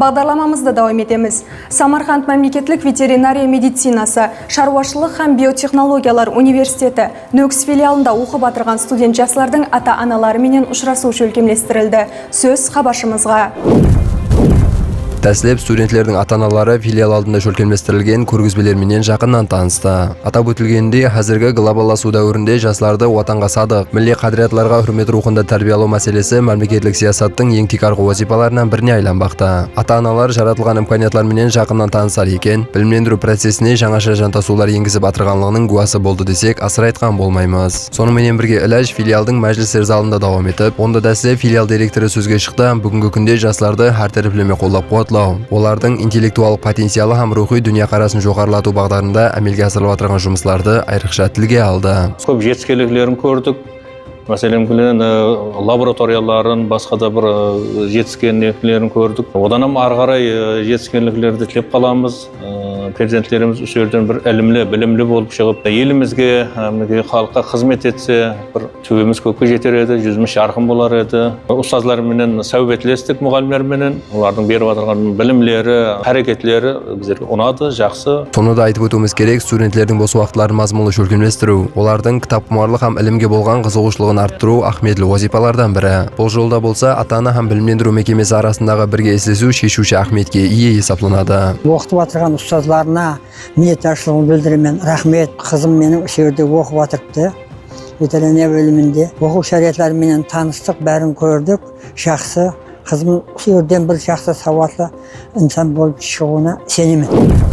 Бағдарламамызды davom etemiz. Samarqand Мемлекеттік ветеринария медицинасы, шаруашылық һәм биотехнологиялар университеті Нөкс филиалында оқып атырған студент жастардың ата-аналары менен ұшырасу шөлкемлестірілді. Сөз хабаршымызға. Тәслеп студенттердің ата-аналары филиал алдында шөлкемлестірілген көргізбелерменен жақыннан танысты. Атап өтілгенде, қазіргі глобалласу дәуірінде жастарды отанға садық, милли қадіретларға хүрмет рухында тәрбиялау мәселесі мемлекеттік саясаттың ең тикарғы вазифаларынан біріне айланбақта. Ата-аналар жаратылған имканиятларменен жақыннан танысар екен, білімлендіру процесіне жаңаша жантасулар енгізіп атырғанлығының гуасы болды десек, асыр айтқан болмаймыз. Сонымен бірге Иләж филиалдың мәжілістер залында давам етіп, онда дәслеп филиал директоры сөзге шықты, бүгінгі күнде жастарды һәр тәріплеме қолдап олардың интеллектуалдық потенциалы һәм рухи дүния қарасын жоғарылату бағдарында әмелге асырылып отырған жұмысларды айрықша тілге алды. Көп жетістіктерін көрдік. Мәселен, лабораторияларын, басқа да бір жетістіктерін көрдік. Одан ары қарай жетістіктерді тілеп қаламыз. Перзенттеріміз өсерден бір ілімлі, білімлі болып шығып, елімізге, халыққа қызмет етсе, бір төбеміз көкке жетер еді, жүзіміз жарқын болар еді. Ұстазларменен сәубетлестік, мұғалімдерменен, олардың беріп отырған білімлері, әрекетлері біздерге ұнады, жақсы. Соны да айтып өтуіміз керек, студенттердің бос уақытларын мазмұнды шөлкемлестіру, олардың кітапқұмарлық һәм ілімге болған қызығушылығын арттыру ахметлі вазифалардан бірі. Бұл жолда болса, ата-ана һәм білімлендіру мекемесі арасындағы бірге ислесу шешуші ахметке ие есептелінеді. Оқытып отырған ұстазларына minnettarçылығын білдіремін. Рахмет, қызым менің жерде оқып отырыпты. Ветеринария бөлімінде оқу шариғаттарымен таныстық, бәрін көрдік. Жақсы, қызым жерден бір жақсы сауатты инсан болып шығуына сенемін.